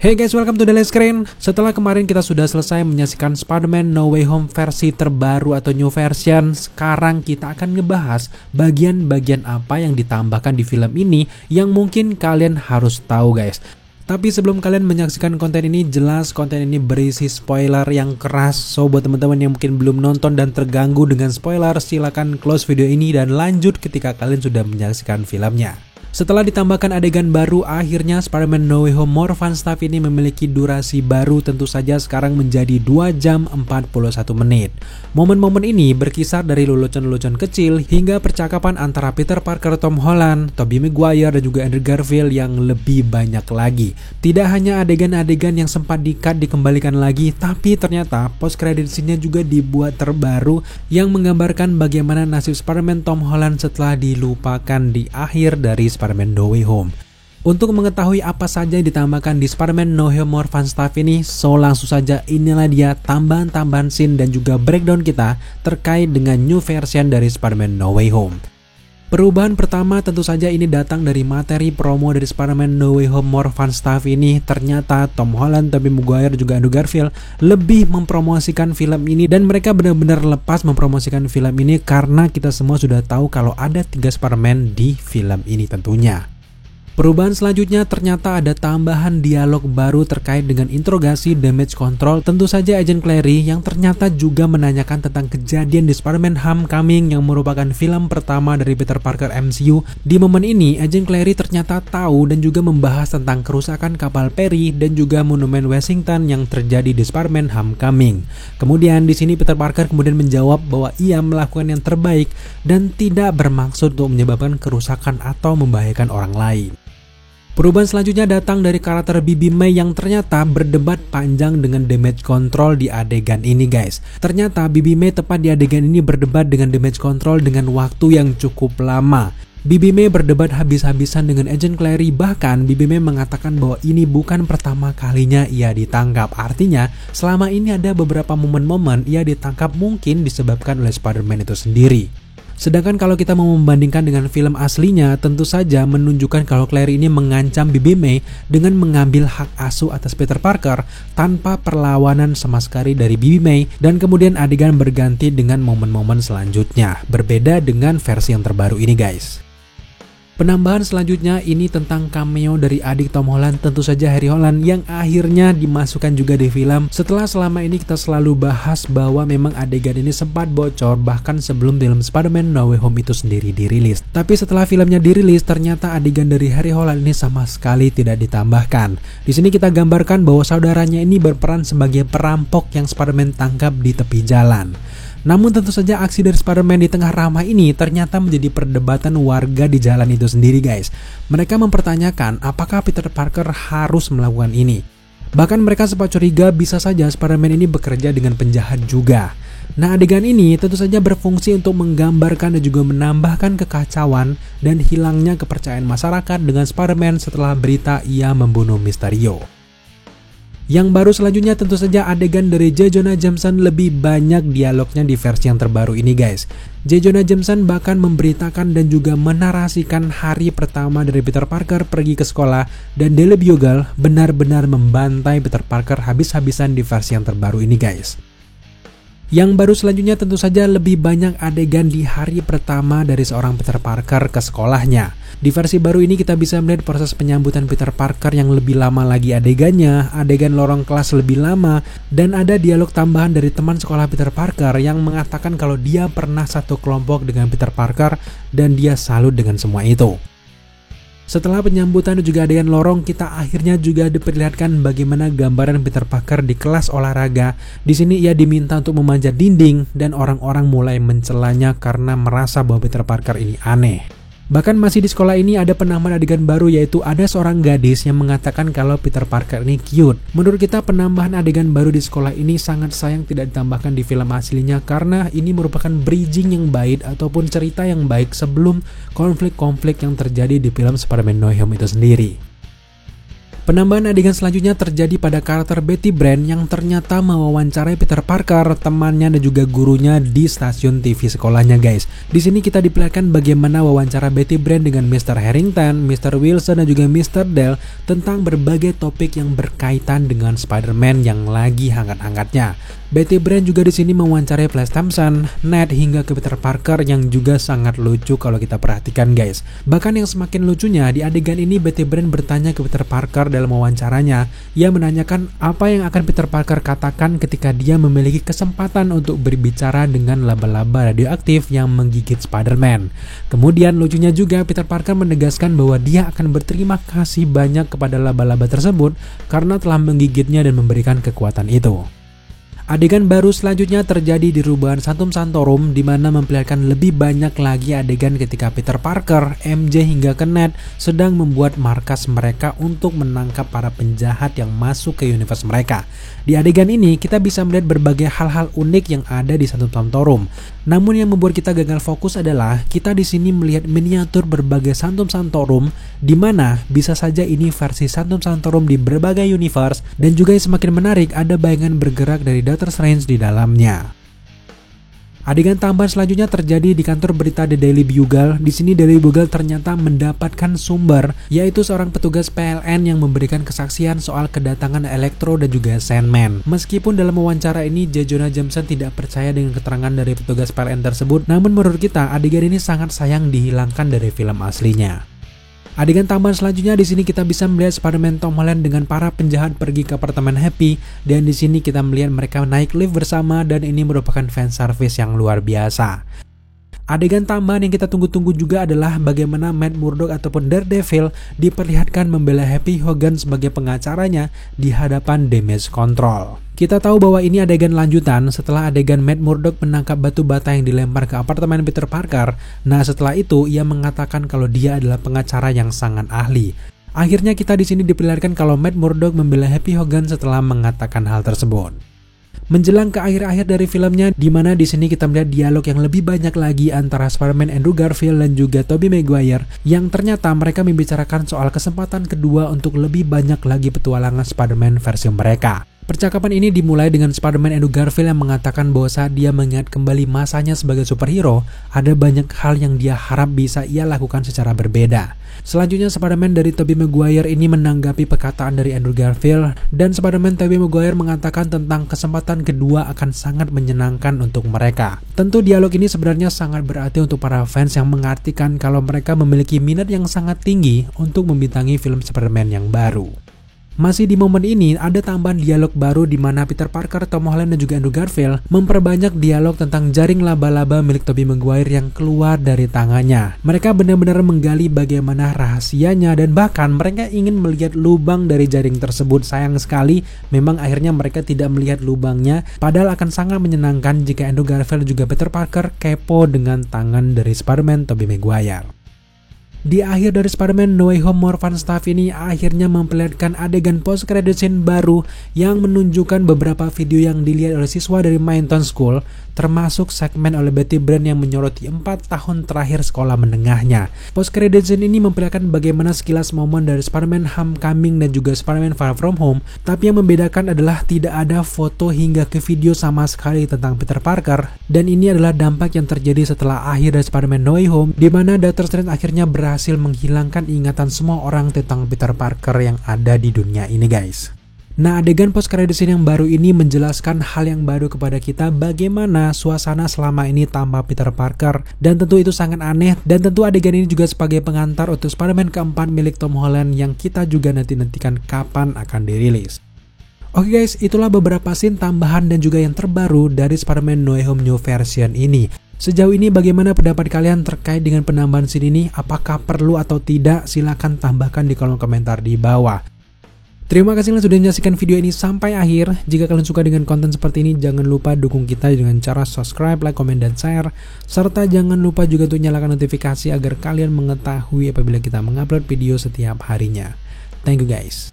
Hey guys, welcome to Daily Screen. Setelah kemarin kita sudah selesai menyaksikan Spider-Man No Way Home versi terbaru atau new version, sekarang kita akan ngebahas bagian-bagian apa yang ditambahkan di film ini yang mungkin kalian harus tahu guys. Tapi sebelum kalian menyaksikan konten ini, jelas konten ini berisi spoiler yang keras. So buat teman-teman yang mungkin belum nonton dan terganggu dengan spoiler, silakan close video ini dan lanjut ketika kalian sudah menyaksikan filmnya. Setelah ditambahkan adegan baru, akhirnya Spider-Man No Way Home More Fun Stuff ini memiliki durasi baru, tentu saja sekarang menjadi 2 jam 41 menit. Momen-momen ini berkisar dari lelucon-lelucon kecil hingga percakapan antara Peter Parker, Tom Holland, Tobey Maguire, dan juga Andrew Garfield yang lebih banyak lagi. Tidak hanya adegan-adegan yang sempat di-cut dikembalikan lagi, tapi ternyata post-credit scene-nya juga dibuat terbaru yang menggambarkan bagaimana nasib Spider-Man Tom Holland setelah dilupakan di akhir dari Spider-Man No Way Home. Untuk mengetahui apa saja yang ditambahkan di Spider-Man No Way Home More Fun Stuff ini, so langsung saja inilah dia tambahan-tambahan scene dan juga breakdown kita terkait dengan new version dari Spider-Man No Way Home. Perubahan pertama tentu saja ini datang dari materi promo dari Spider-Man No Way Home More Fun Stuff ini. Ternyata Tom Holland, Tobey Maguire, juga Andrew Garfield lebih mempromosikan film ini, dan mereka benar-benar lepas mempromosikan film ini karena kita semua sudah tahu kalau ada 3 Spider-Man di film ini tentunya. Perubahan selanjutnya ternyata ada tambahan dialog baru terkait dengan interogasi Damage Control. Tentu saja Agent Clary yang ternyata juga menanyakan tentang kejadian di Spider-Man Homecoming yang merupakan film pertama dari Peter Parker MCU. Di momen ini Agent Clary ternyata tahu dan juga membahas tentang kerusakan kapal Perry dan juga monumen Washington yang terjadi di Spider-Man Homecoming. Kemudian di sini Peter Parker kemudian menjawab bahwa ia melakukan yang terbaik dan tidak bermaksud untuk menyebabkan kerusakan atau membahayakan orang lain. Perubahan selanjutnya datang dari karakter Bibi May yang ternyata berdebat panjang dengan Damage Control di adegan ini guys. Ternyata Bibi May tepat di adegan ini berdebat dengan Damage Control dengan waktu yang cukup lama. Bibi May berdebat habis-habisan dengan Agent Clary, bahkan Bibi May mengatakan bahwa ini bukan pertama kalinya ia ditangkap. Artinya selama ini ada beberapa momen-momen ia ditangkap mungkin disebabkan oleh Spider-Man itu sendiri. Sedangkan kalau kita mau membandingkan dengan film aslinya, tentu saja menunjukkan kalau Clary ini mengancam Bibi May dengan mengambil hak asuh atas Peter Parker tanpa perlawanan sama sekali dari Bibi May, dan kemudian adegan berganti dengan momen-momen selanjutnya. Berbeda dengan versi yang terbaru ini guys. Penambahan selanjutnya ini tentang cameo dari adik Tom Holland, tentu saja Harry Holland, yang akhirnya dimasukkan juga di film. Setelah selama ini kita selalu bahas bahwa memang adegan ini sempat bocor bahkan sebelum film Spider-Man No Way Home itu sendiri dirilis. Tapi setelah filmnya dirilis, ternyata adegan dari Harry Holland ini sama sekali tidak ditambahkan. Di sini kita gambarkan bahwa saudaranya ini berperan sebagai perampok yang Spider-Man tangkap di tepi jalan. Namun tentu saja aksi dari Spider-Man di tengah ramah ini ternyata menjadi perdebatan warga di jalan itu sendiri guys. Mereka mempertanyakan apakah Peter Parker harus melakukan ini. Bahkan mereka sempat curiga bisa saja Spider-Man ini bekerja dengan penjahat juga. Nah, adegan ini tentu saja berfungsi untuk menggambarkan dan juga menambahkan kekacauan dan hilangnya kepercayaan masyarakat dengan Spider-Man setelah berita ia membunuh Mysterio. Yang baru selanjutnya tentu saja adegan dari J. Jonah Jameson, lebih banyak dialognya di versi yang terbaru ini guys. J. Jonah Jameson bahkan memberitakan dan juga menarasikan hari pertama dari Peter Parker pergi ke sekolah, dan Daily Bugle benar-benar membantai Peter Parker habis-habisan di versi yang terbaru ini guys. Yang baru selanjutnya tentu saja lebih banyak adegan di hari pertama dari seorang Peter Parker ke sekolahnya. Di versi baru ini kita bisa melihat proses penyambutan Peter Parker yang lebih lama lagi adegannya, adegan lorong kelas lebih lama, dan ada dialog tambahan dari teman sekolah Peter Parker yang mengatakan kalau dia pernah satu kelompok dengan Peter Parker dan dia salut dengan semua itu. Setelah penyambutan dan juga adegan lorong, kita akhirnya juga diperlihatkan bagaimana gambaran Peter Parker di kelas olahraga. Di sini ia diminta untuk memanjat dinding dan orang-orang mulai mencelanya karena merasa bahwa Peter Parker ini aneh. Bahkan masih di sekolah ini ada penambahan adegan baru, yaitu ada seorang gadis yang mengatakan kalau Peter Parker ini cute. Menurut kita penambahan adegan baru di sekolah ini sangat sayang tidak ditambahkan di film aslinya, karena ini merupakan bridging yang baik ataupun cerita yang baik sebelum konflik-konflik yang terjadi di film Spider-Man No Way Home itu sendiri. Penambahan adegan selanjutnya terjadi pada karakter Betty Brant yang ternyata mewawancarai Peter Parker, temannya dan juga gurunya di stasiun TV sekolahnya guys. Di sini kita diperlihatkan bagaimana wawancara Betty Brant dengan Mr. Harrington, Mr. Wilson dan juga Mr. Dell tentang berbagai topik yang berkaitan dengan Spider-Man yang lagi hangat-hangatnya. Betty Brant juga di sini mewawancarai Flash Thompson, Ned hingga ke Peter Parker yang juga sangat lucu kalau kita perhatikan guys. Bahkan yang semakin lucunya di adegan ini Betty Brant bertanya ke Peter Parker dalam wawancaranya. Ia menanyakan apa yang akan Peter Parker katakan ketika dia memiliki kesempatan untuk berbicara dengan laba-laba radioaktif yang menggigit Spider-Man. Kemudian lucunya juga Peter Parker menegaskan bahwa dia akan berterima kasih banyak kepada laba-laba tersebut karena telah menggigitnya dan memberikan kekuatan itu. Adegan baru selanjutnya terjadi di Rubahan Santum Santorum di mana memperlihatkan lebih banyak lagi adegan ketika Peter Parker, MJ hingga ke Ned sedang membuat markas mereka untuk menangkap para penjahat yang masuk ke universe mereka. Di adegan ini kita bisa melihat berbagai hal-hal unik yang ada di Santum Santorum. Namun yang membuat kita gagal fokus adalah kita di sini melihat miniatur berbagai Santum Santorum di mana bisa saja ini versi Santum Santorum di berbagai universe dan juga yang semakin menarik ada bayangan bergerak dari Doctor Strange di dalamnya. Adegan tambahan selanjutnya terjadi di kantor berita The Daily Bugle. Di sini Daily Bugle ternyata mendapatkan sumber, yaitu seorang petugas PLN yang memberikan kesaksian soal kedatangan Electro dan juga Sandman. Meskipun dalam wawancara ini J. Jonah Jameson tidak percaya dengan keterangan dari petugas PLN tersebut, namun menurut kita adegan ini sangat sayang dihilangkan dari film aslinya. Adegan tambahan selanjutnya di sini kita bisa melihat Spider-Man Tom Holland dengan para penjahat pergi ke apartemen Happy dan di sini kita melihat mereka naik lift bersama dan ini merupakan fan service yang luar biasa. Adegan tambahan yang kita tunggu-tunggu juga adalah bagaimana Matt Murdock ataupun Daredevil diperlihatkan membela Happy Hogan sebagai pengacaranya di hadapan Damage Control. Kita tahu bahwa ini adegan lanjutan setelah adegan Matt Murdock menangkap batu bata yang dilempar ke apartemen Peter Parker. Nah, setelah itu ia mengatakan kalau dia adalah pengacara yang sangat ahli. Akhirnya kita di sini diperlihatkan kalau Matt Murdock membela Happy Hogan setelah mengatakan hal tersebut. Menjelang ke akhir-akhir dari filmnya, di mana di sini kita melihat dialog yang lebih banyak lagi antara Spider-Man Andrew Garfield dan juga Tobey Maguire, yang ternyata mereka membicarakan soal kesempatan kedua untuk lebih banyak lagi petualangan Spider-Man versi mereka. Percakapan ini dimulai dengan Spider-Man Andrew Garfield yang mengatakan bahwa saat dia mengingat kembali masanya sebagai superhero, ada banyak hal yang dia harap bisa ia lakukan secara berbeda. Selanjutnya Spider-Man dari Tobey Maguire ini menanggapi perkataan dari Andrew Garfield dan Spider-Man Tobey Maguire mengatakan tentang kesempatan kedua akan sangat menyenangkan untuk mereka. Tentu dialog ini sebenarnya sangat berarti untuk para fans yang mengartikan kalau mereka memiliki minat yang sangat tinggi untuk membintangi film Spider-Man yang baru. Masih di momen ini ada tambahan dialog baru di mana Peter Parker, Tom Holland dan juga Andrew Garfield memperbanyak dialog tentang jaring laba-laba milik Tobey Maguire yang keluar dari tangannya. Mereka benar-benar menggali bagaimana rahasianya dan bahkan mereka ingin melihat lubang dari jaring tersebut. Sayang sekali memang akhirnya mereka tidak melihat lubangnya, padahal akan sangat menyenangkan jika Andrew Garfield dan juga Peter Parker kepo dengan tangan dari Spider-Man Tobey Maguire. Di akhir dari Spider-Man No Way Home More Fun Stuff ini akhirnya memperlihatkan adegan post credit scene baru yang menunjukkan beberapa video yang dilihat oleh siswa dari Mainton School, termasuk segmen oleh Betty Brant yang menyoroti 4 tahun terakhir sekolah menengahnya. Post credit scene ini memperlihatkan bagaimana sekilas momen dari Spider-Man Homecoming dan juga Spider-Man Far From Home, tapi yang membedakan adalah tidak ada foto hingga ke video sama sekali tentang Peter Parker, dan ini adalah dampak yang terjadi setelah akhir dari Spider-Man No Way Home, di mana Doctor Strange akhirnya berhasil menghilangkan ingatan semua orang tentang Peter Parker yang ada di dunia ini guys. Nah, adegan post credit scene yang baru ini menjelaskan hal yang baru kepada kita bagaimana suasana selama ini tanpa Peter Parker, dan tentu itu sangat aneh, dan tentu adegan ini juga sebagai pengantar untuk Spider-Man keempat milik Tom Holland yang kita juga nanti-nantikan kapan akan dirilis. Oke guys, itulah beberapa scene tambahan dan juga yang terbaru dari Spider-Man No Way Home New Version ini. Sejauh ini bagaimana pendapat kalian terkait dengan penambahan scene ini? Apakah perlu atau tidak? Silahkan tambahkan di kolom komentar di bawah. Terima kasih sudah menyaksikan video ini sampai akhir. Jika kalian suka dengan konten seperti ini, jangan lupa dukung kita dengan cara subscribe, like, komen, dan share. Serta jangan lupa juga untuk nyalakan notifikasi agar kalian mengetahui apabila kita mengupload video setiap harinya. Thank you guys.